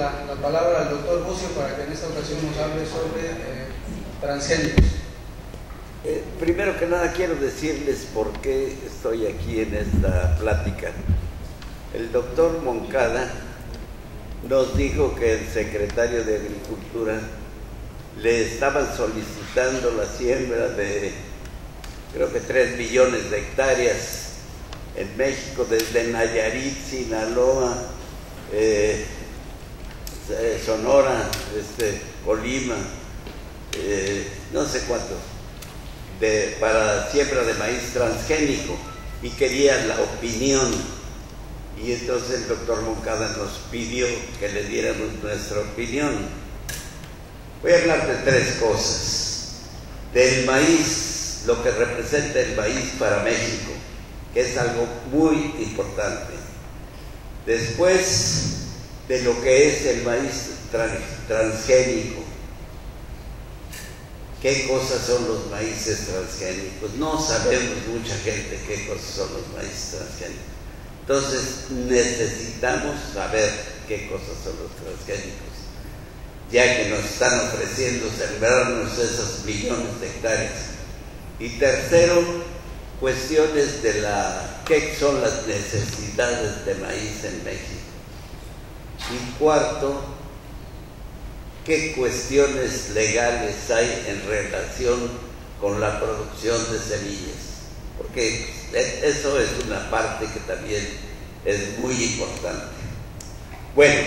la palabra al doctor Bucio para que en esta ocasión nos hable sobre transgénicos. Primero que nada quiero decirles por qué estoy aquí en esta plática. El doctor Moncada nos dijo que el secretario de Agricultura le estaban solicitando la siembra de, creo que 3 millones de hectáreas en México, desde Nayarit, Sinaloa, Sonora, Colima, no sé cuánto, para siembra de maíz transgénico, y quería la opinión. Y entonces el doctor Moncada nos pidió que le diéramos nuestra opinión. Voy a hablar de 3 cosas. Del maíz, lo que representa el maíz para México, que es algo muy importante. Después, de lo que es el maíz transgénico. ¿Qué cosas son los maíces transgénicos? No sabemos mucha gente qué cosas son los maíces transgénicos. Entonces necesitamos saber qué cosas son los transgénicos, ya que nos están ofreciendo sembrarnos esos millones de hectáreas. Y tercero, cuestiones de qué son las necesidades de maíz en México. Y cuarto, qué cuestiones legales hay en relación con la producción de semillas, porque eso es una parte que también es muy importante. Bueno,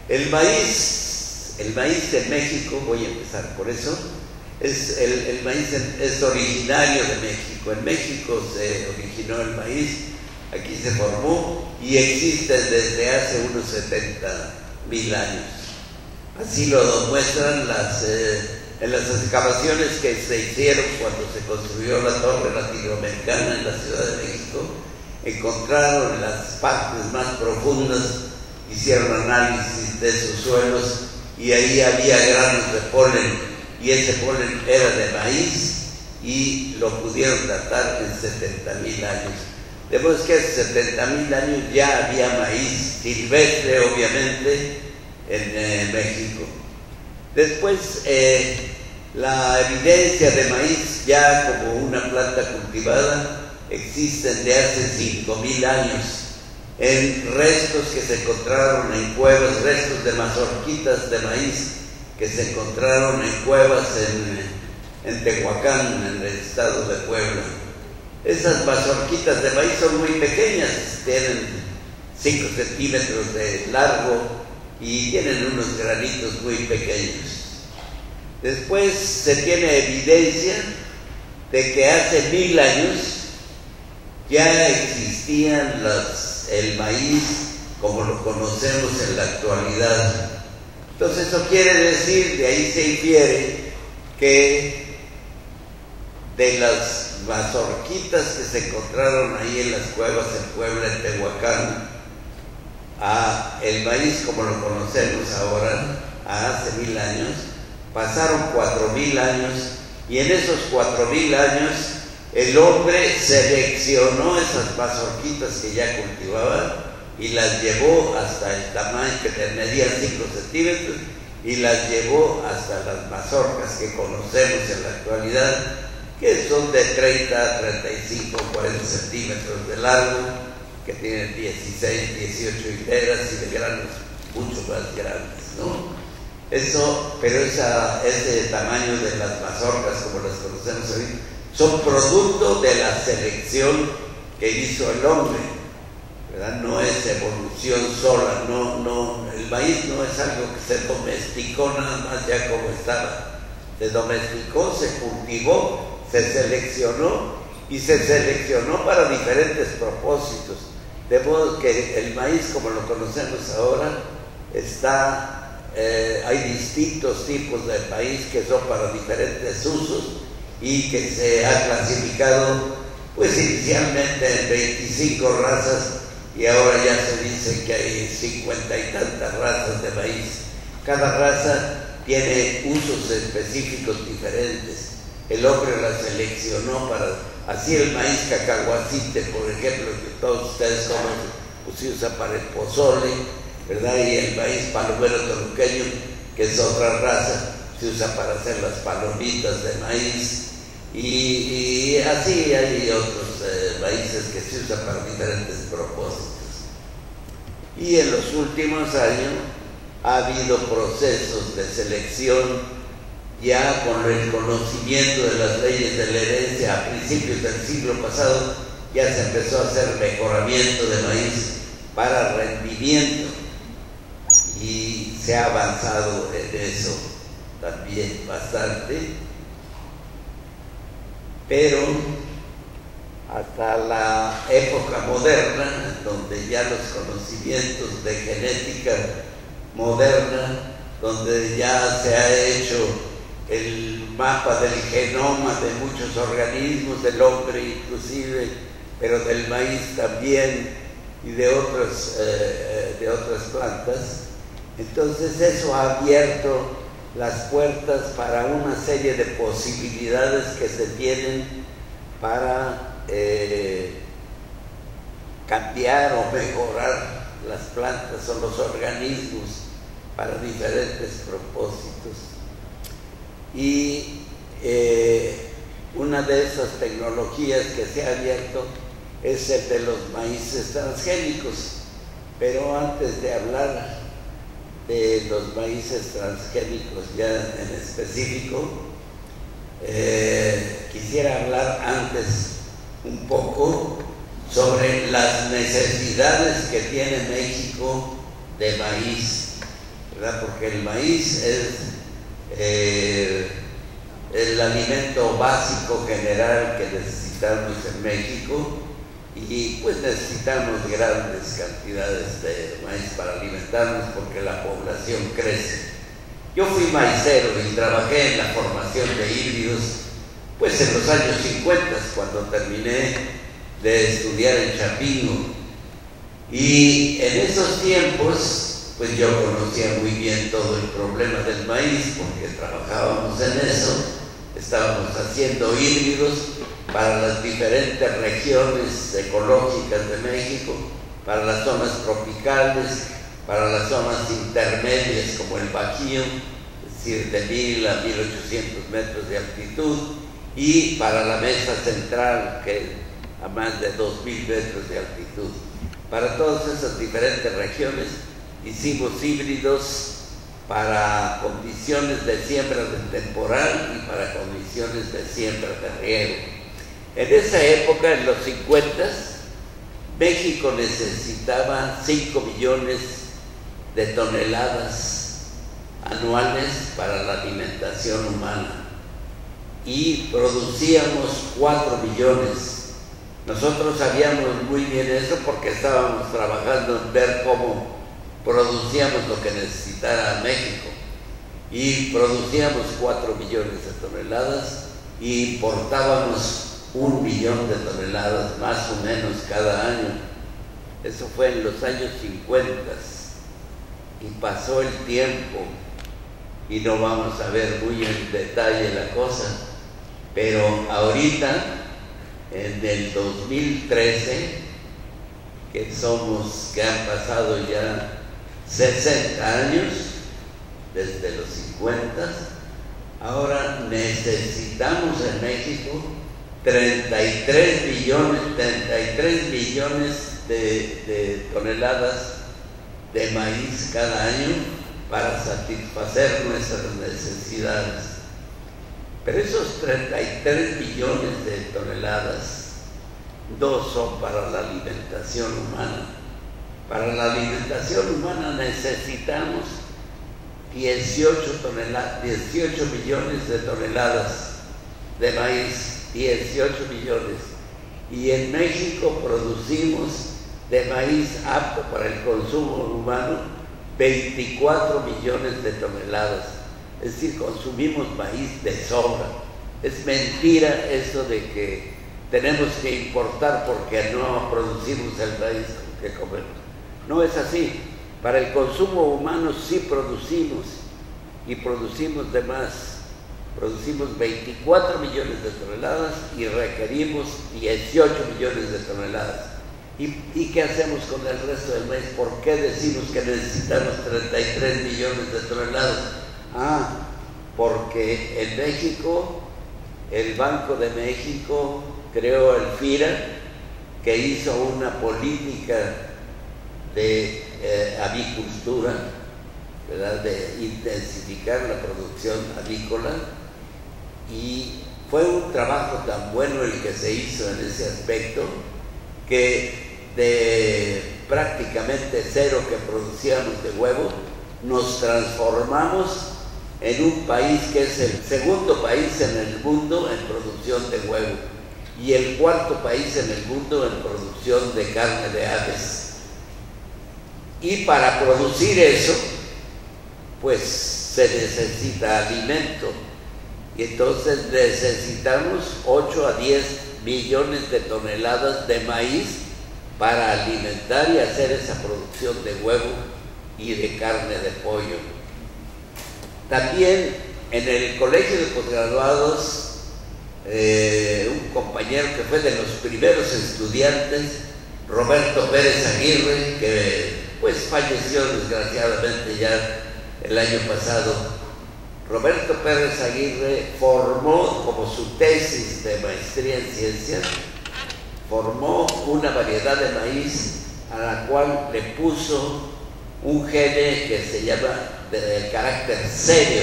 el maíz en México, voy a empezar por eso, el maíz es originario de México. En México se originó el maíz, aquí se formó y existe desde hace unos 70,000 años. Así lo demuestran en las excavaciones que se hicieron cuando se construyó la torre latinoamericana en la Ciudad de México. Encontraron las partes más profundas, hicieron análisis de esos suelos y ahí había granos de polen, y ese polen era de maíz y lo pudieron datar en 70,000 años. De modo que hace 70,000 años ya había maíz silvestre, obviamente, en México. Después, la evidencia de maíz ya como una planta cultivada existe de hace 5,000 años, en restos que se encontraron en cuevas, restos de mazorquitas de maíz que se encontraron en cuevas en Tehuacán, en el estado de Puebla. Esas mazorquitas de maíz son muy pequeñas, tienen 5 centímetros de largo y tienen unos granitos muy pequeños. Después se tiene evidencia de que hace 1000 años ya existían el maíz como lo conocemos en la actualidad. Entonces eso quiere decir, de ahí se infiere que de las mazorquitas que se encontraron ahí en las cuevas en Puebla, en Tehuacán, a el maíz como lo conocemos ahora, a hace 1000 años, pasaron 4000 años, y en esos 4000 años el hombre seleccionó esas mazorquitas que ya cultivaba y las llevó hasta el tamaño que medían 5 centímetros y las llevó hasta las mazorcas que conocemos en la actualidad, que son de 30, 35, 40 centímetros de largo, que tienen 16, 18 hileras y de granos mucho más grandes, ¿no? Pero ese tamaño de las mazorcas, como las conocemos hoy, son producto de la selección que hizo el hombre, ¿verdad? No es evolución sola, el maíz no es algo que se domesticó nada más ya como estaba. Se domesticó, se cultivó, se seleccionó y se seleccionó para diferentes propósitos. De modo que el maíz, como lo conocemos ahora, hay distintos tipos de maíz que son para diferentes usos y que se ha clasificado, pues inicialmente en 25 razas, y ahora ya se dice que hay 50 y tantas razas de maíz. Cada raza tiene usos específicos diferentes. El hombre la seleccionó así el maíz cacahuacite, por ejemplo, que todos ustedes conocen, pues se usa para el pozole, ¿verdad? Y el maíz palomero toluqueño, que es otra raza, se usa para hacer las palomitas de maíz. Y así hay otros maíces que se usan para diferentes propósitos. Y en los últimos años ha habido procesos de selección ya con el conocimiento de las leyes de la herencia. A principios del siglo pasado ya se empezó a hacer mejoramiento de maíz para rendimiento y se ha avanzado en eso también bastante, pero hasta la época moderna, donde ya los conocimientos de genética moderna, donde ya se ha hecho el mapa del genoma de muchos organismos, del hombre inclusive, pero del maíz también y de otras plantas. Entonces eso ha abierto las puertas para una serie de posibilidades que se tienen para cambiar o mejorar las plantas o los organismos para diferentes propósitos. Y una de esas tecnologías que se ha abierto es el de los maíces transgénicos. Pero antes de hablar de los maíces transgénicos ya en específico, quisiera hablar antes un poco sobre las necesidades que tiene México de maíz, ¿verdad? Porque el maíz es el alimento básico general que necesitamos en México, y pues necesitamos grandes cantidades de maíz para alimentarnos porque la población crece. Yo fui maicero y trabajé en la formación de híbridos pues en los años 50, cuando terminé de estudiar en Chapingo, y en esos tiempos pues yo conocía muy bien todo el problema del maíz porque trabajábamos en eso. Estábamos haciendo híbridos para las diferentes regiones ecológicas de México, para las zonas tropicales, para las zonas intermedias como el Bajío, es decir, de 1000 a 1800 metros de altitud, y para la mesa central, que a más de 2000 metros de altitud. Para todas esas diferentes regiones hicimos híbridos para condiciones de siembra de temporal y para condiciones de siembra de riego. En esa época, en los 50, México necesitaba 5 millones de toneladas anuales para la alimentación humana y producíamos 4 millones. Nosotros sabíamos muy bien eso porque estábamos trabajando en ver cómo producíamos lo que necesitara México, y producíamos 4 millones de toneladas y importábamos 1 millón de toneladas más o menos cada año. Eso fue en los años 50 y pasó el tiempo y no vamos a ver muy en detalle la cosa, pero ahorita en el 2013, que han pasado ya 60 años desde los 50, ahora necesitamos en México 33 millones de toneladas de maíz cada año para satisfacer nuestras necesidades. Pero esos 33 millones de toneladas no son para la alimentación humana. Para la alimentación humana necesitamos 18 millones de toneladas de maíz, 18 millones. Y en México producimos de maíz apto para el consumo humano 24 millones de toneladas. Es decir, consumimos maíz de sobra. Es mentira eso de que tenemos que importar porque no producimos el maíz que comemos. No es así. Para el consumo humano sí producimos, y producimos de más. Producimos 24 millones de toneladas y requerimos 18 millones de toneladas. ¿Y qué hacemos con el resto del maíz? ¿Por qué decimos que necesitamos 33 millones de toneladas? Porque en México, el Banco de México creó el FIRA, que hizo una política de avicultura, ¿verdad?, de intensificar la producción avícola, y fue un trabajo tan bueno el que se hizo en ese aspecto, que de prácticamente cero que producíamos de huevo, nos transformamos en un país que es el segundo país en el mundo en producción de huevo y el cuarto país en el mundo en producción de carne de aves. Y para producir eso, pues se necesita alimento, y entonces necesitamos 8 a 10 millones de toneladas de maíz para alimentar y hacer esa producción de huevo y de carne de pollo. También en el colegio de posgraduados, un compañero que fue de los primeros estudiantes, Roberto Pérez Aguirre, que pues falleció desgraciadamente ya el año pasado. Roberto Pérez Aguirre formó como su tesis de maestría en ciencias, formó una variedad de maíz a la cual le puso un gene que se llama de carácter serio.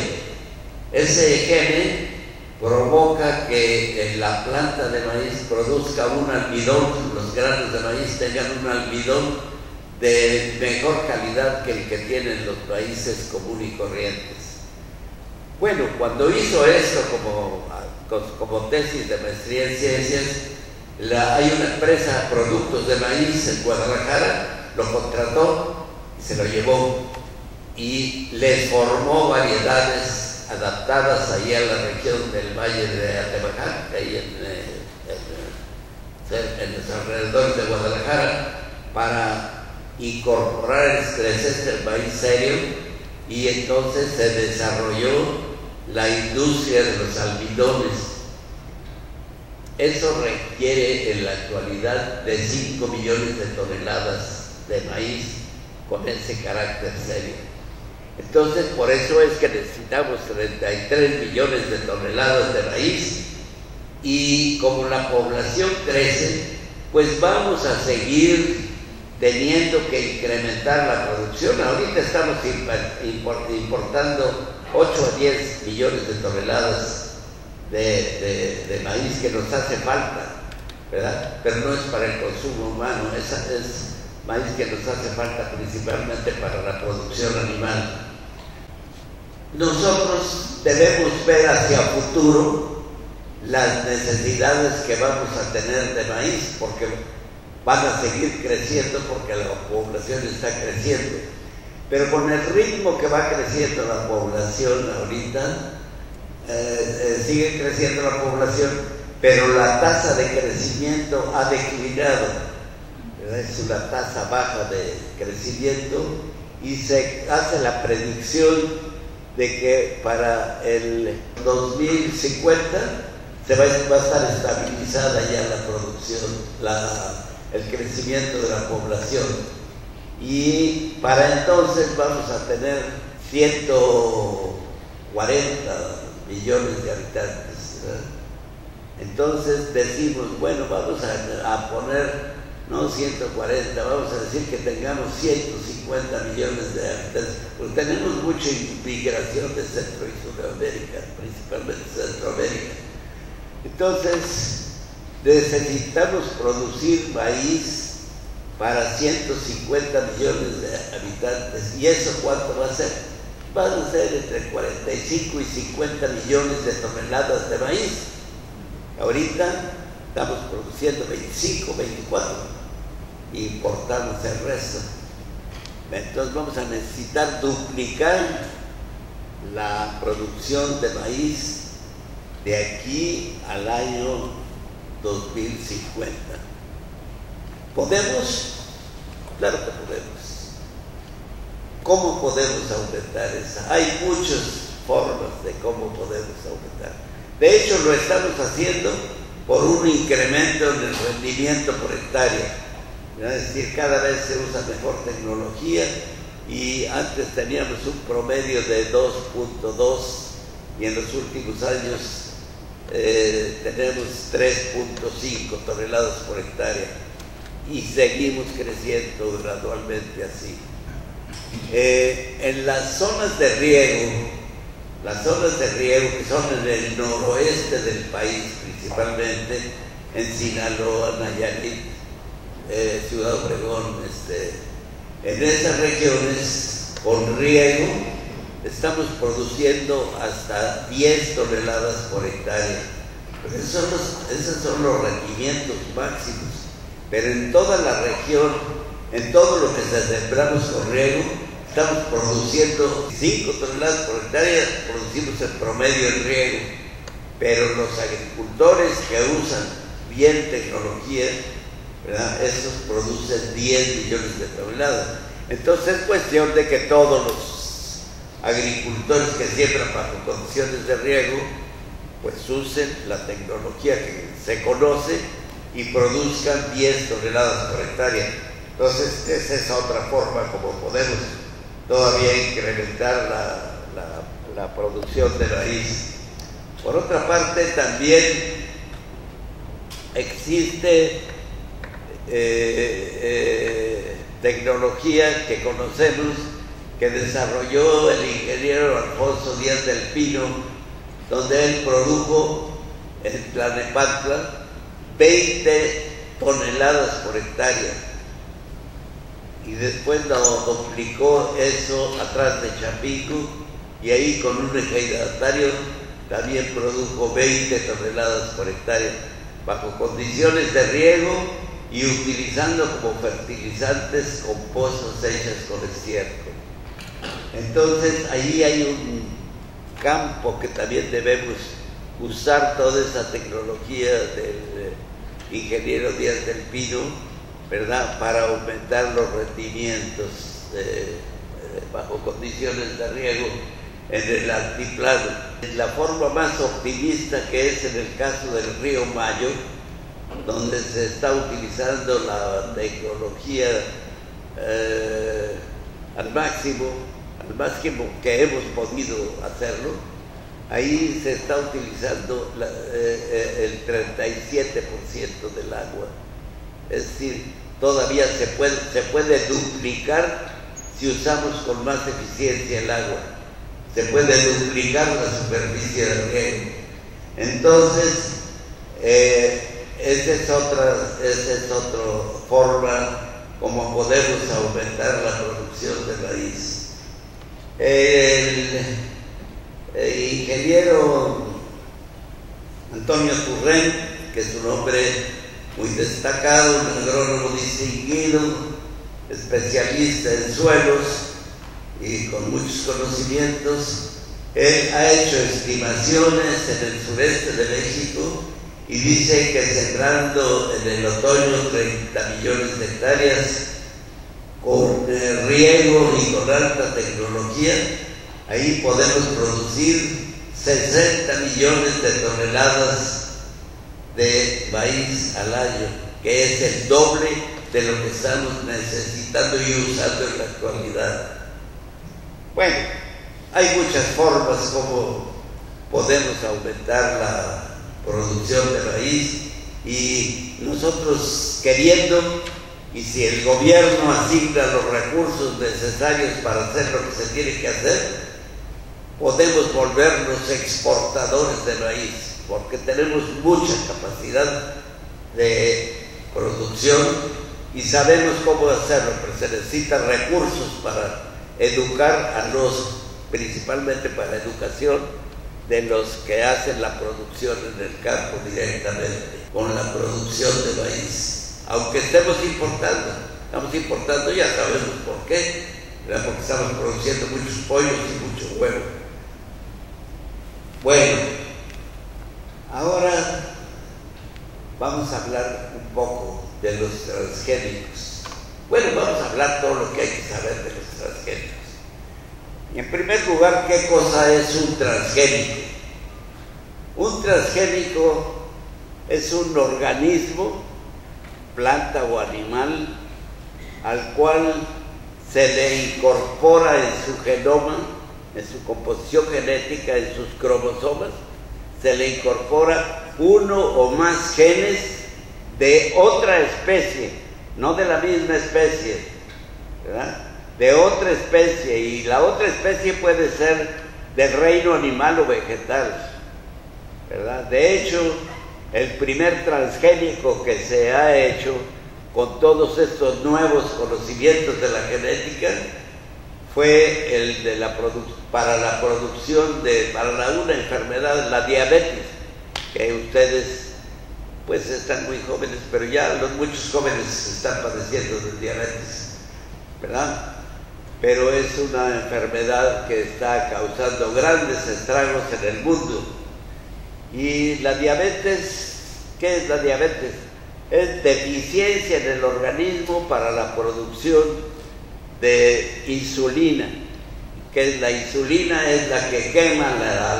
Ese gene provoca que en la planta de maíz produzca un almidón, los granos de maíz tengan un almidón de mejor calidad que el que tienen los maíces comunes y corrientes. Bueno, cuando hizo esto como tesis de maestría en ciencias, hay una empresa, Productos de Maíz, en Guadalajara, lo contrató y se lo llevó y le formó variedades adaptadas ahí a la región del Valle de Atemajac, ahí en los alrededores de Guadalajara, para incorporar el maíz serio, y entonces se desarrolló la industria de los almidones. Eso requiere en la actualidad de 5 millones de toneladas de maíz con ese carácter serio. Entonces, por eso es que necesitamos 33 millones de toneladas de maíz, y como la población crece, pues vamos a seguir teniendo que incrementar la producción. Ahorita estamos importando 8 a 10 millones de toneladas de maíz que nos hace falta, ¿verdad? Pero no es para el consumo humano, es maíz que nos hace falta principalmente para la producción animal. Nosotros debemos ver hacia futuro las necesidades que vamos a tener de maíz, porque van a seguir creciendo, porque la población está creciendo. Pero con el ritmo que va creciendo la población ahorita, sigue creciendo la población, pero la tasa de crecimiento ha declinado, ¿verdad? Es una tasa baja de crecimiento, y se hace la predicción de que para el 2050 va a estar estabilizada ya la producción, el crecimiento de la población, y para entonces vamos a tener 140 millones de habitantes, ¿verdad? Entonces decimos, bueno, vamos a poner, no 140, vamos a decir que tengamos 150 millones de habitantes, porque tenemos mucha inmigración de Centro y Sudamérica, principalmente Centroamérica. Entonces necesitamos producir maíz para 150 millones de habitantes. ¿Y eso cuánto va a ser? Van a ser entre 45 y 50 millones de toneladas de maíz. Ahorita estamos produciendo 25, 24, y importamos el resto. Entonces vamos a necesitar duplicar la producción de maíz de aquí al año 2050. ¿Podemos? Claro que podemos. ¿Cómo podemos aumentar esa? Hay muchas formas de cómo podemos aumentar. De hecho, lo estamos haciendo por un incremento en el rendimiento por hectárea. Es decir, cada vez se usa mejor tecnología y antes teníamos un promedio de 2.2 y en los últimos años tenemos 3.5 toneladas por hectárea y seguimos creciendo gradualmente así. En las zonas de riego que son en el noroeste del país, principalmente en Sinaloa, Nayarit, Ciudad Obregón, en esas regiones con riego estamos produciendo hasta 10 toneladas por hectárea. Esos son los rendimientos máximos. Pero en toda la región, en todo lo que sembramos con riego, estamos produciendo 5 toneladas por hectárea, producimos en promedio en riego. Pero los agricultores que usan bien tecnología, ¿verdad?, esos producen 10 millones de toneladas. Entonces es cuestión de que todos los agricultores que siembran bajo condiciones de riego, pues usen la tecnología que se conoce y produzcan 10 toneladas por hectárea. Entonces esa es otra forma como podemos todavía incrementar la producción de maíz. Por otra parte, también existe tecnología que conocemos que desarrolló el ingeniero Alfonso Díaz del Pino, donde él produjo en Tlalnepantla 20 toneladas por hectárea y después lo duplicó eso atrás de Chapingo y ahí con un ejidatario también produjo 20 toneladas por hectárea bajo condiciones de riego y utilizando como fertilizantes compostos hechos con estiércol. Entonces ahí hay un campo que también debemos usar toda esa tecnología del ingeniero Díaz del Pino, ¿verdad?, para aumentar los rendimientos bajo condiciones de riego en el altiplano. La forma más optimista que es en el caso del río Mayo, donde se está utilizando la tecnología al máximo que hemos podido hacerlo. Ahí se está utilizando el 37% del agua. Es decir, todavía se puede duplicar si usamos con más eficiencia el agua. Se puede duplicar la superficie del riego. Entonces, esa es otra forma como podemos aumentar la producción de maíz. El ingeniero Antonio Turren, que es un hombre muy destacado, un agrónomo distinguido, especialista en suelos y con muchos conocimientos, él ha hecho estimaciones en el sureste de México y dice que sembrando en el otoño 30 millones de hectáreas con riego y con alta tecnología, ahí podemos producir 60 millones de toneladas de maíz al año, que es el doble de lo que estamos necesitando y usando en la actualidad. Bueno, hay muchas formas como podemos aumentar la producción de maíz y nosotros queriendo, y si el gobierno asigna los recursos necesarios para hacer lo que se tiene que hacer, podemos volvernos exportadores de maíz, porque tenemos mucha capacidad de producción y sabemos cómo hacerlo, pero se necesitan recursos para educar principalmente para educación de los que hacen la producción en el campo directamente, con la producción de maíz. Aunque estamos importando, ya sabemos por qué, ¿verdad?, porque estamos produciendo muchos pollos y mucho huevo. Bueno, ahora vamos a hablar un poco de los transgénicos. Bueno, vamos a hablar todo lo que hay que saber de los transgénicos. Y en primer lugar, ¿qué cosa es un transgénico? Un transgénico es un organismo, planta o animal, al cual se le incorpora en su genoma, en su composición genética, en sus cromosomas, se le incorpora uno o más genes de otra especie, no de la misma especie, ¿verdad? De otra especie, y la otra especie puede ser del reino animal o vegetal, ¿verdad? De hecho, el primer transgénico que se ha hecho con todos estos nuevos conocimientos de la genética fue el de para una enfermedad, la diabetes, que ustedes pues están muy jóvenes, pero ya muchos jóvenes están padeciendo de diabetes, ¿verdad? Pero es una enfermedad que está causando grandes estragos en el mundo. Y la diabetes, ¿qué es la diabetes? Es deficiencia en el organismo para la producción de insulina, que es la insulina es la que quema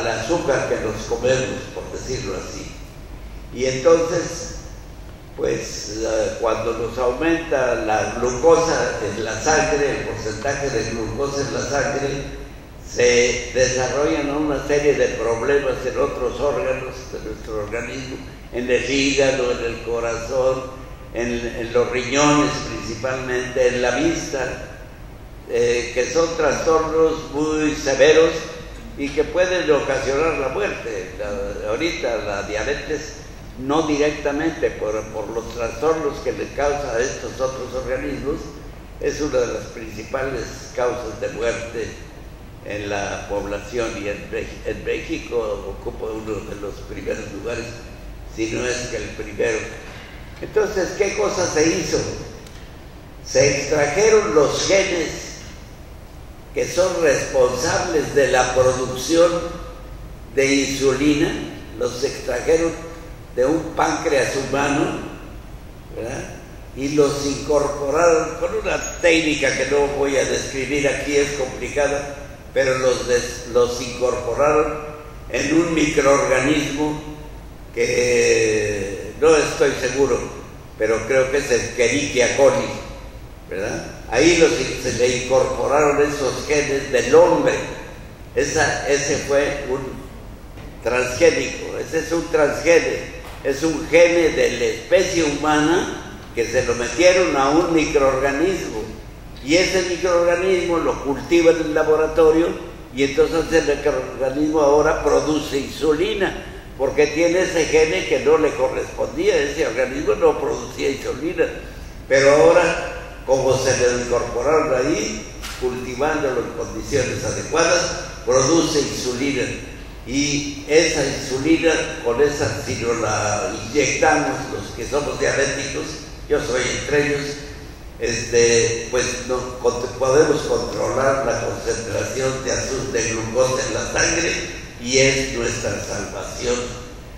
el azúcar que nos comemos, por decirlo así. Y entonces, pues cuando nos aumenta la glucosa en la sangre, el porcentaje de glucosa en la sangre, se desarrollan una serie de problemas en otros órganos de nuestro organismo, en el hígado, en el corazón, en los riñones principalmente, en la vista, que son trastornos muy severos y que pueden ocasionar la muerte. Ahorita la diabetes, no directamente por los trastornos que le causa a estos otros organismos, es una de las principales causas de muerte en la población, y en México ocupa uno de los primeros lugares, si no es que el primero. Entonces, ¿qué cosa se hizo? Se extrajeron los genes que son responsables de la producción de insulina, los extrajeron de un páncreas humano, ¿verdad? Y los incorporaron con una técnica que no voy a describir aquí, es complicada, pero los incorporaron en un microorganismo que no estoy seguro, pero creo que es el Escherichia coli, ¿verdad? Ahí se le incorporaron esos genes del hombre. Ese fue un transgénico, ese es un transgene, es un gene de la especie humana que se lo metieron a un microorganismo, y ese microorganismo lo cultiva en el laboratorio, y entonces el microorganismo ahora produce insulina, porque tiene ese gene que no le correspondía. Ese organismo no producía insulina, pero ahora, como se le incorporaron ahí, cultivándolo en condiciones adecuadas, produce insulina. Y esa insulina, con esa, si nos la inyectamos los que somos diabéticos, yo soy entre ellos, pues podemos controlar la concentración de glucosa en la sangre, y es nuestra salvación.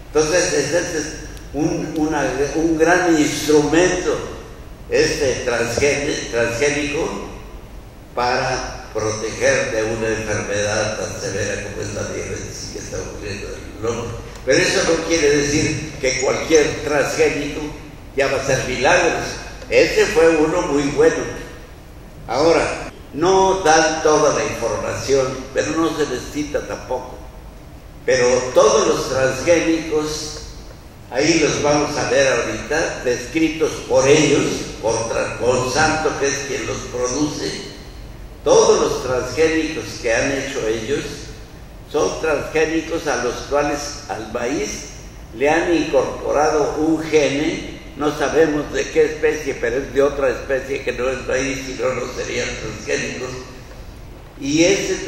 Entonces, este es un gran instrumento, transgénico, para proteger de una enfermedad tan severa como es la diabetes que está ocurriendo en el hombre. Pero eso no quiere decir que cualquier transgénico ya va a hacer milagros. Ese fue uno muy bueno. Ahora, no dan toda la información, pero no se necesita tampoco. Pero todos los transgénicos, ahí los vamos a ver ahorita, descritos por ellos, por Monsanto, que es quien los produce. Todos los transgénicos que han hecho ellos son transgénicos a los cuales al maíz le han incorporado un gene, no sabemos de qué especie, pero es de otra especie que no es maíz, si no, no serían transgénicos. Y esos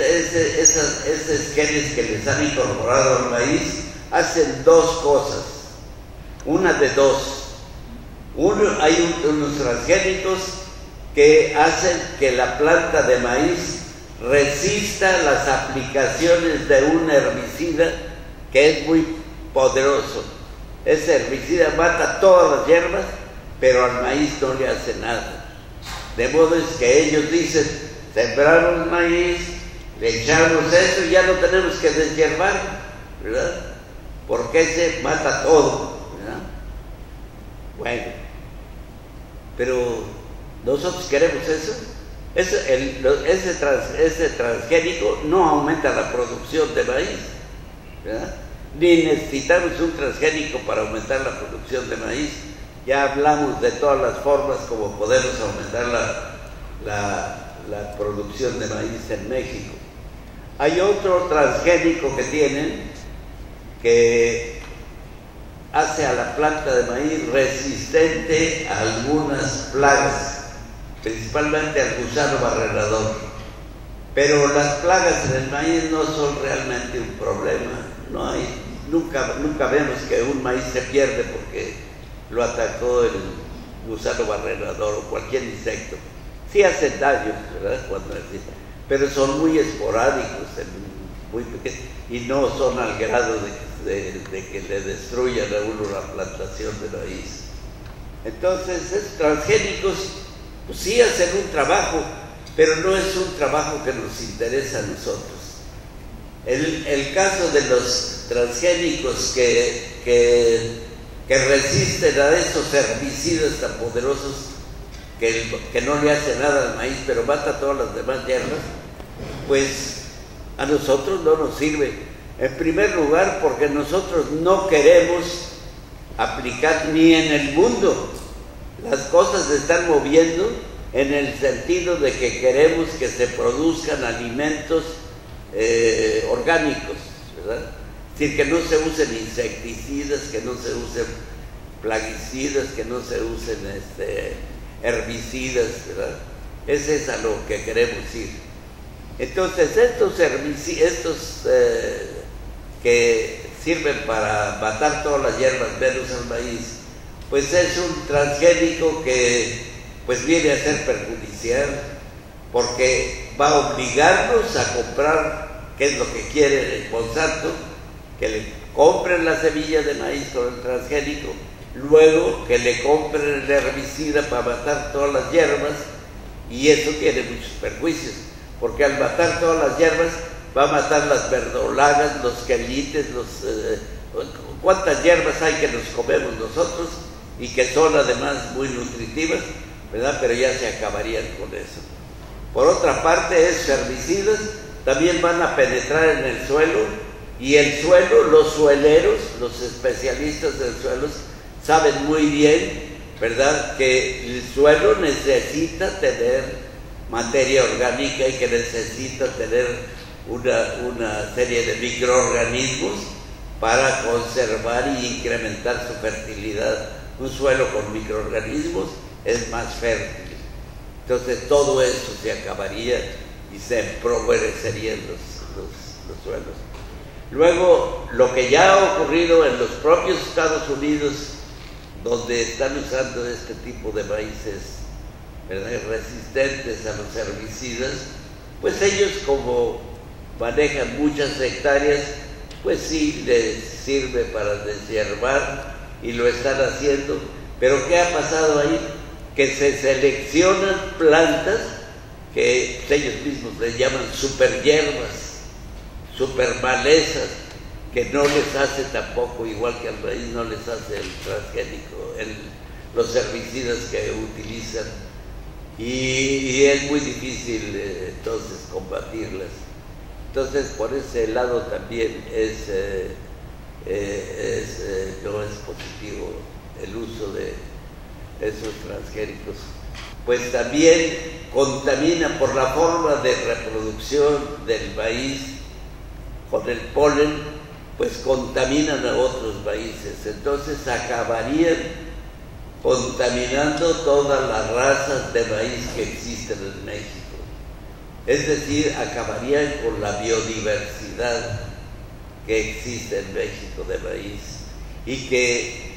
genes que les han incorporado al maíz hacen dos cosas, una de dos. Hay unos transgénicos que hacen que la planta de maíz resista las aplicaciones de un herbicida que es muy poderoso. Ese herbicida mata todas las hierbas, pero al maíz no le hace nada. De modo es que ellos dicen: sembramos maíz, le echamos eso y ya no tenemos que deshiervar, ¿verdad? Porque ese mata todo, ¿verdad? Bueno, pero Nosotros queremos eso. Ese transgénico no aumenta la producción de maíz, ¿verdad? Ni necesitamos un transgénico para aumentar la producción de maíz. Ya hablamos de todas las formas como podemos aumentar la producción de maíz en México. Hay otro transgénico que tienen que hace a la planta de maíz resistente a algunas plagas, principalmente al gusano barrenador. Pero las plagas en el maíz no son realmente un problema. No hay, nunca vemos que un maíz se pierde porque lo atacó el gusano barrenador o cualquier insecto. Sí hacen daños, ¿verdad? Pero son muy esporádicos, muy pequeños, y no son al grado de que le destruyan a uno la plantación de maíz. Entonces, esos transgénicos pues sí hacen un trabajo, pero no es un trabajo que nos interesa a nosotros. El caso de los transgénicos que resisten a esos herbicidas tan poderosos que no le hace nada al maíz, pero mata todas las demás hierbas, pues a nosotros no nos sirve. En primer lugar, porque nosotros no queremos aplicar ni en el mundo. Las cosas se están moviendo en el sentido de que queremos que se produzcan alimentos orgánicos, ¿verdad? Es decir, que no se usen insecticidas, que no se usen plaguicidas, que no se usen herbicidas, ¿verdad? Ese es a lo que queremos ir. Entonces, estos que sirven para matar todas las hierbas menos al maíz, pues es un transgénico que pues viene a ser perjudicial, porque va a obligarnos a comprar, que es lo que quiere el Monsanto, que le compren la semilla de maíz con el transgénico, luego que le compren el herbicida para matar todas las hierbas, y eso tiene muchos perjuicios, porque al matar todas las hierbas va a matar las verdolagas, los quelites, cuántas hierbas hay que nos comemos nosotros y que son además muy nutritivas, ¿verdad? Pero ya se acabarían con eso. Por otra parte, esos herbicidas también van a penetrar en el suelo, y el suelo, los sueleros, los especialistas del suelo saben muy bien, ¿verdad?, que el suelo necesita tener materia orgánica y que necesita tener una serie de microorganismos para conservar y incrementar su fertilidad. Un suelo con microorganismos es más fértil. Entonces todo eso se acabaría y se empobrecerían los suelos. Luego, lo que ya ha ocurrido en los propios Estados Unidos, donde están usando este tipo de maíces, ¿verdad?, resistentes a los herbicidas, pues ellos, como manejan muchas hectáreas, pues sí les sirve para deshiervar y lo están haciendo. Pero ¿qué ha pasado ahí? Que se seleccionan plantas que ellos mismos les llaman super hierbas, super malezas, que no les hace tampoco, igual que al maíz, no les hace el transgénico, los herbicidas que utilizan, y es muy difícil entonces combatirlas. Entonces, por ese lado también no es positivo el uso de esos transgénicos. Pues también contamina por la forma de reproducción del maíz con el polen, pues contaminan a otros países. Entonces acabarían contaminando todas las razas de maíz que existen en México. Es decir, acabarían con la biodiversidad que existe en México de maíz y que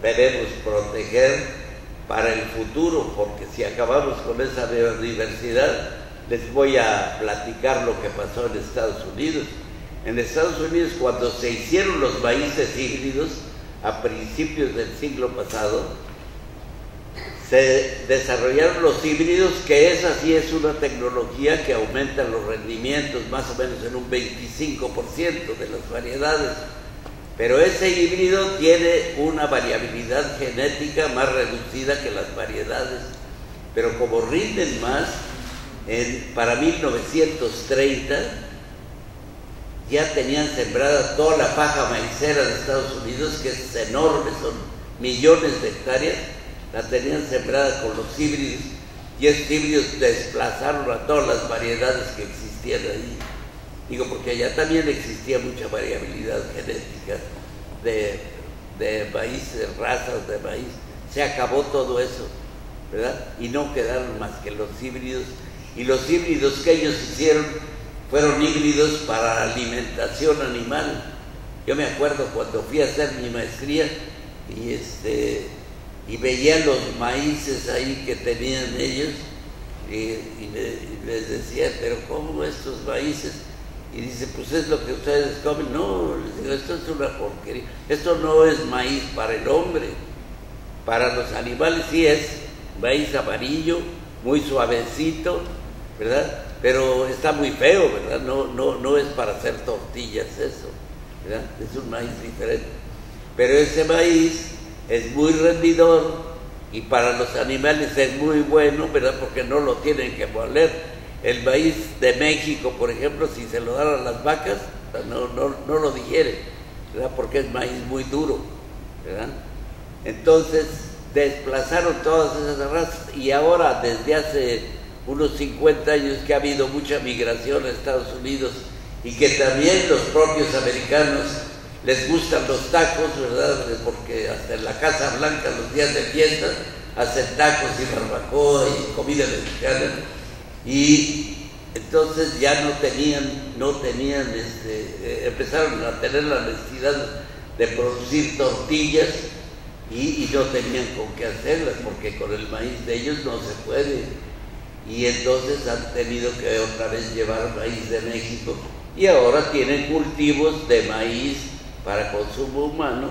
debemos proteger para el futuro, porque si acabamos con esa biodiversidad, les voy a platicar lo que pasó en Estados Unidos. En Estados Unidos, cuando se hicieron los maíces híbridos a principios del siglo pasado, se desarrollaron los híbridos, que esa sí es una tecnología que aumenta los rendimientos más o menos en un 25% de las variedades. Pero ese híbrido tiene una variabilidad genética más reducida que las variedades. pero como rinden más, para 1930 ya tenían sembrada toda la paja maicera de Estados Unidos, que es enorme, son millones de hectáreas, la tenían sembrada con los híbridos, y esos híbridos desplazaron a todas las variedades que existían ahí. Digo, porque allá también existía mucha variabilidad genética de maíz, de razas de maíz. Se acabó todo eso, ¿verdad? Y no quedaron más que los híbridos. Y los híbridos que ellos hicieron fueron híbridos para alimentación animal. Yo me acuerdo cuando fui a hacer mi maestría y veía los maíces ahí que tenían ellos y les decía, pero ¿cómo estos maíces? Y dice, pues es lo que ustedes comen. No, les digo, esto es una porquería. Esto no es maíz para el hombre. Para los animales sí es maíz amarillo, muy suavecito, ¿verdad? Pero está muy feo, ¿verdad? No es para hacer tortillas eso, ¿verdad? Es un maíz diferente. Pero ese maíz es muy rendidor y para los animales es muy bueno, ¿verdad? Porque no lo tienen que moler. El maíz de México, por ejemplo, si se lo dan a las vacas, no lo digieren, ¿verdad? Porque es maíz muy duro, ¿verdad? Entonces desplazaron todas esas razas y ahora desde hace unos 50 años que ha habido mucha migración a Estados Unidos y que también los propios americanos les gustan los tacos, ¿verdad? Porque hasta en la Casa Blanca los días de fiesta hacen tacos y barbacoa y comida mexicana. Y entonces ya empezaron a tener la necesidad de producir tortillas y no tenían con qué hacerlas, porque con el maíz de ellos no se puede. Y entonces han tenido que otra vez llevar maíz de México y ahora tienen cultivos de maíz para consumo humano,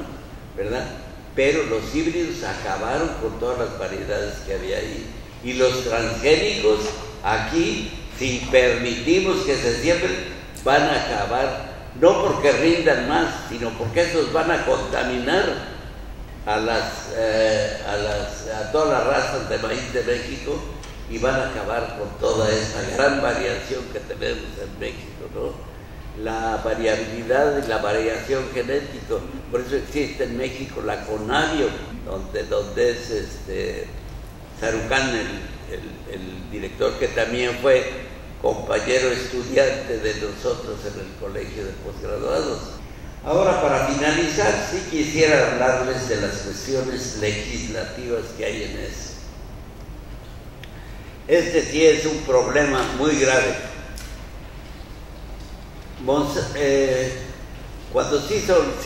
¿verdad? Pero los híbridos acabaron con todas las variedades que había ahí. Y los transgénicos aquí, si permitimos que se siembren, van a acabar, no porque rindan más, sino porque esos van a contaminar a todas las razas de maíz de México y van a acabar con toda esa gran variación que tenemos en México, ¿no? La variabilidad y la variación genética. Por eso existe en México la CONAVIO, donde es Sarucán, el director, que también fue compañero estudiante de nosotros en el colegio de posgraduados. Ahora, para finalizar, sí quisiera hablarles de las cuestiones legislativas que hay en eso. Este sí es un problema muy grave. Cuando se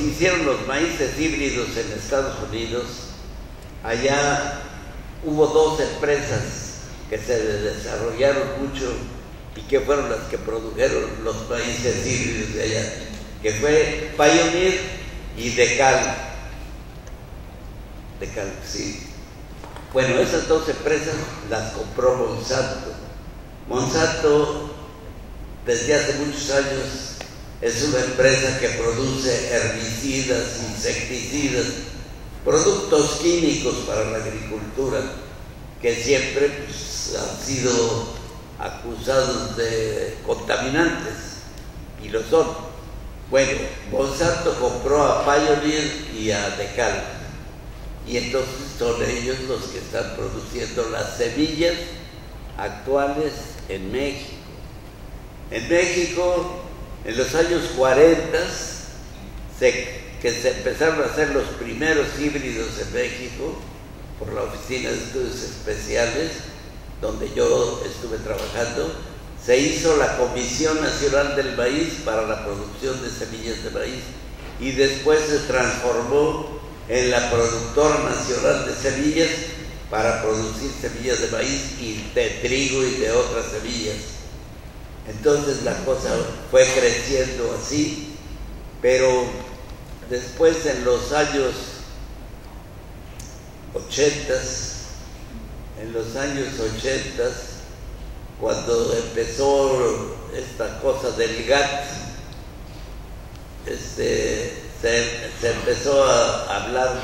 hicieron los maíces híbridos en Estados Unidos, allá hubo dos empresas que se desarrollaron mucho y que fueron las que produjeron los maíces híbridos de allá, que fue Pioneer y Decal. Decal, sí. Bueno, esas dos empresas las compró Monsanto. Monsanto, desde hace muchos años, es una empresa que produce herbicidas, insecticidas, productos químicos para la agricultura, que siempre han sido acusados de contaminantes, y lo son. Bueno, Monsanto compró a Pioneer y a Decal, y entonces son ellos los que están produciendo las semillas actuales en México. En México, en los años 40, que se empezaron a hacer los primeros híbridos en México por la Oficina de Estudios Especiales, donde yo estuve trabajando, se hizo la Comisión Nacional del Maíz para la producción de semillas de maíz y después se transformó en la Productora Nacional de Semillas para producir semillas de maíz y de trigo y de otras semillas. Entonces la cosa fue creciendo así, pero después en los años 80, cuando empezó esta cosa del GATT, se empezó a hablar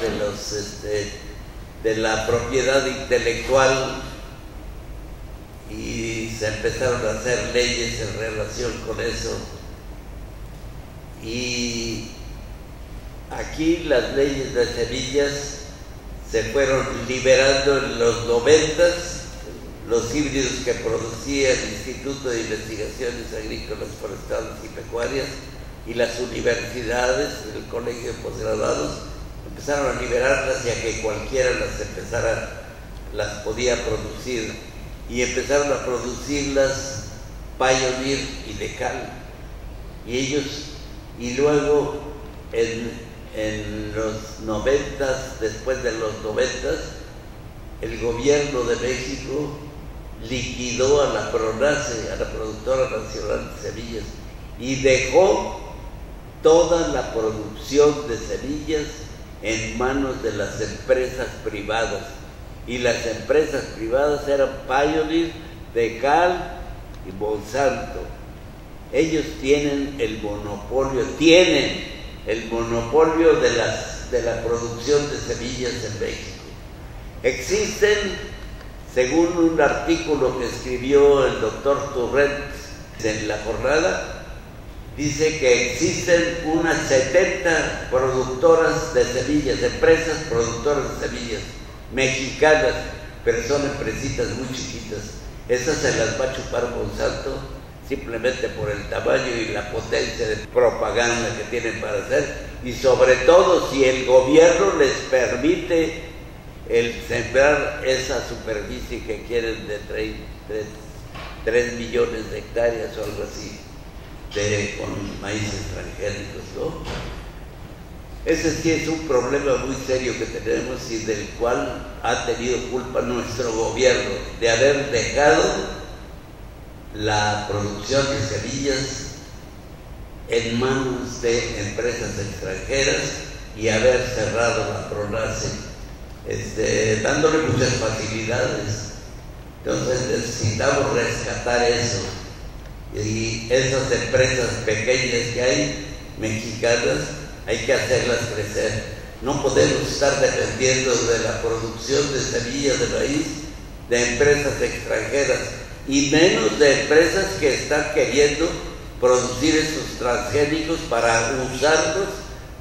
de la propiedad intelectual se empezaron a hacer leyes en relación con eso. Y aquí las leyes de semillas se fueron liberando en los 90s, los híbridos que producía el Instituto de Investigaciones Agrícolas, Forestales y Pecuarias y las universidades, el colegio de posgraduados, empezaron a liberarlas y a que cualquiera las podía producir, y empezaron a producirlas Pioneer y Decal, y luego en los 90s, después de los 90s, el gobierno de México liquidó a la PRONACE, a la Productora Nacional de Semillas, y dejó toda la producción de semillas en manos de las empresas privadas. Y las empresas privadas eran Pioneer, Decal y Monsanto. Ellos tienen el monopolio de la producción de semillas en México. Existen, según un artículo que escribió el doctor Turrent en La Jornada, dice que existen unas 70 productoras de semillas, empresas productoras de semillas mexicanas, pero son empresitas muy chiquitas. Esas se las va a chupar Monsanto simplemente por el tamaño y la potencia de propaganda que tienen para hacer, y sobre todo si el gobierno les permite el sembrar esa superficie que quieren de 3 millones de hectáreas o algo así, con maíces transgénicos, ¿no? Ese sí es un problema muy serio que tenemos y del cual ha tenido culpa nuestro gobierno, de haber dejado la producción de semillas en manos de empresas extranjeras y haber cerrado la PRONACE, dándole muchas facilidades. Entonces necesitamos rescatar eso, y esas empresas pequeñas que hay, mexicanas, hay que hacerlas crecer. No podemos estar dependiendo de la producción de semillas de maíz de empresas extranjeras, y menos de empresas que están queriendo producir esos transgénicos para usarlos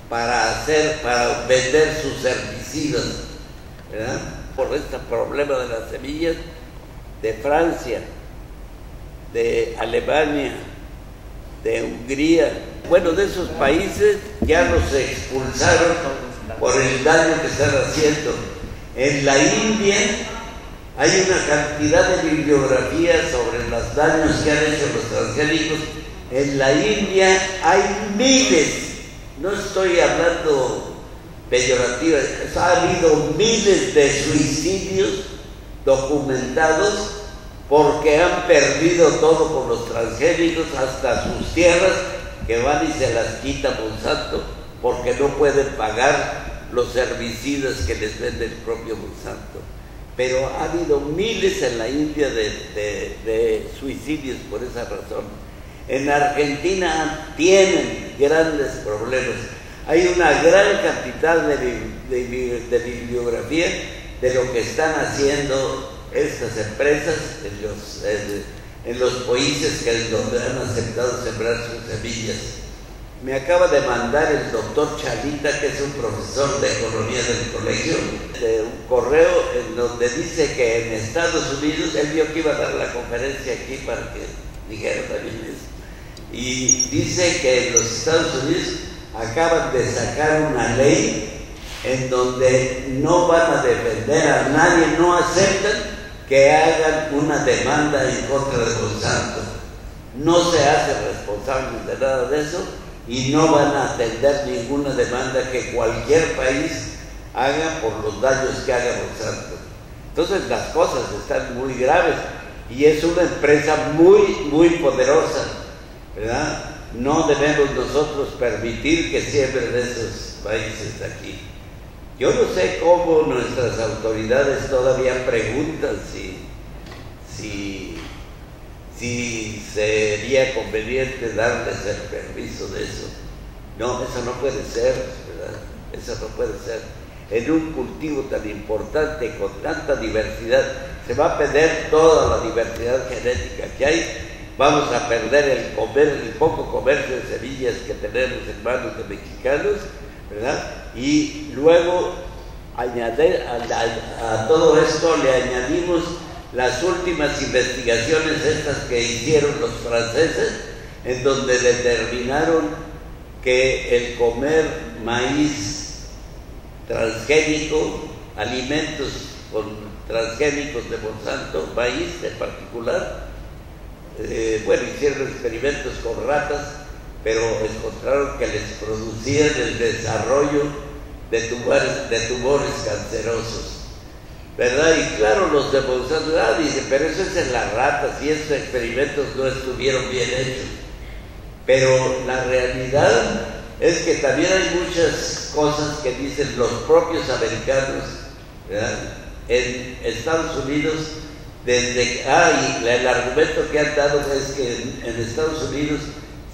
para vender sus herbicidas, ¿verdad? Por este problema de las semillas de Francia, de Alemania, de Hungría, bueno, de esos países ya los expulsaron por el daño que están haciendo. En la India hay una cantidad de bibliografía sobre los daños que han hecho los transgénicos. En la India hay miles, no estoy hablando peyorativa, ha habido miles de suicidios documentados porque han perdido todo con los transgénicos, hasta sus tierras que van y se las quita Monsanto porque no pueden pagar los herbicidas que les vende el propio Monsanto. Pero ha habido miles en la India de suicidios por esa razón. En Argentina tienen grandes problemas. Hay una gran cantidad de bibliografía de lo que están haciendo estas empresas en los países donde han aceptado sembrar sus semillas. Me acaba de mandar el doctor Chalita, que es un profesor de economía del colegio, un correo en donde dice que en Estados Unidos, él vio que iba a dar la conferencia aquí para que dijera también eso, y dice que en los Estados Unidos acaban de sacar una ley en donde no van a defender a nadie, no aceptan que hagan una demanda en contra de Monsanto, no se hacen responsables de nada de eso y no van a atender ninguna demanda que cualquier país haga por los daños que haga Monsanto. Entonces las cosas están muy graves y es una empresa muy, muy poderosa, ¿verdad? No debemos nosotros permitir que siembren esos países aquí. Yo no sé cómo nuestras autoridades todavía preguntan si sería conveniente darles el permiso de eso. No, eso no puede ser, ¿verdad? Eso no puede ser. en un cultivo tan importante, con tanta diversidad, se va a perder toda la diversidad genética que hay. Vamos a perder el poco comercio de semillas que tenemos en manos de mexicanos, ¿verdad? Y luego a todo esto le añadimos las últimas investigaciones estas que hicieron los franceses, en donde determinaron que el comer maíz transgénico, alimentos transgénicos de Monsanto, maíz en particular, hicieron experimentos con ratas, pero encontraron que les producían el desarrollo de tumores cancerosos, ¿verdad? Y claro, los de Monsanto dicen, pero eso es en las ratas y esos experimentos no estuvieron bien hechos. Pero la realidad es que también hay muchas cosas que dicen los propios americanos, ¿verdad? En Estados Unidos, y el argumento que han dado es que en Estados Unidos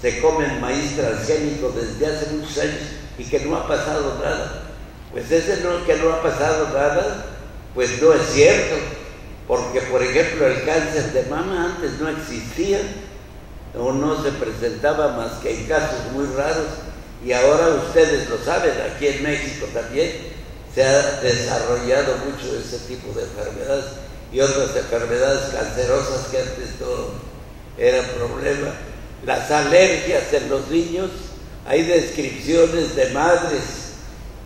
se comen maíz transgénico desde hace muchos años y que no ha pasado nada. Pues que no ha pasado nada, pues no es cierto, porque por ejemplo el cáncer de mama antes no existía, o no se presentaba más que en casos muy raros, y ahora ustedes lo saben, aquí en México también se ha desarrollado mucho ese tipo de enfermedades y otras enfermedades cancerosas que antes no eran problema. Las alergias en los niños, hay descripciones de madres,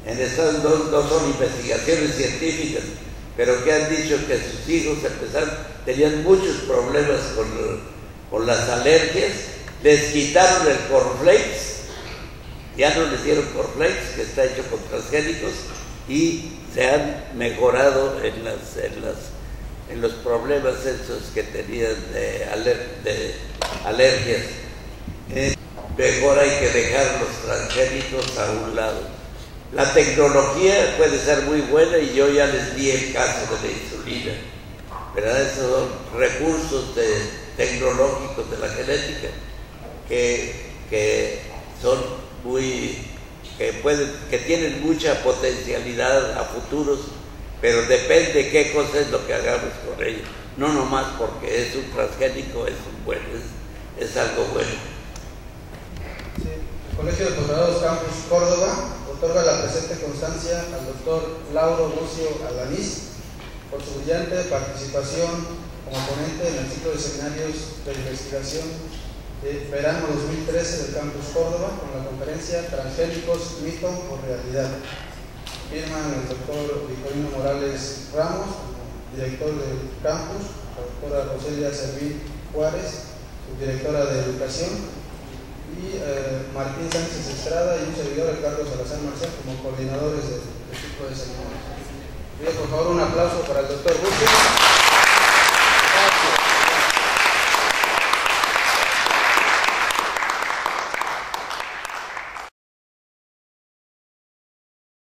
en estas no son investigaciones científicas, pero que han dicho que sus hijos tenían muchos problemas con las alergias, les quitaron el cornflakes, ya no les dieron cornflakes, que está hecho con transgénicos, y se han mejorado en los problemas esos que tenían de alergias. Mejor hay que dejar los transgénicos a un lado. La tecnología puede ser muy buena y yo ya les di el caso de la insulina, ¿verdad? Esos son recursos tecnológicos de la genética que son que tienen mucha potencialidad a futuros, pero depende qué cosa es lo que hagamos con ellos. No nomás porque es un transgénico, es algo bueno. Sí. El Colegio de Posgrados Campus Córdoba otorga la presente constancia al doctor Lauro Bucio Alanís por su brillante participación como ponente en el ciclo de seminarios de investigación de verano 2013 del Campus Córdoba con la conferencia Transgénicos, mito o realidad. Firman el doctor Vitorino Morales Ramos, director del campus, la doctora Roselia Servín Juárez, subdirectora de Educación, y Martín Sánchez Estrada y un servidor, Ricardo Salazar Marcial, como coordinadores del ciclo de seminarios. Pido por favor un aplauso para el doctor Bucio.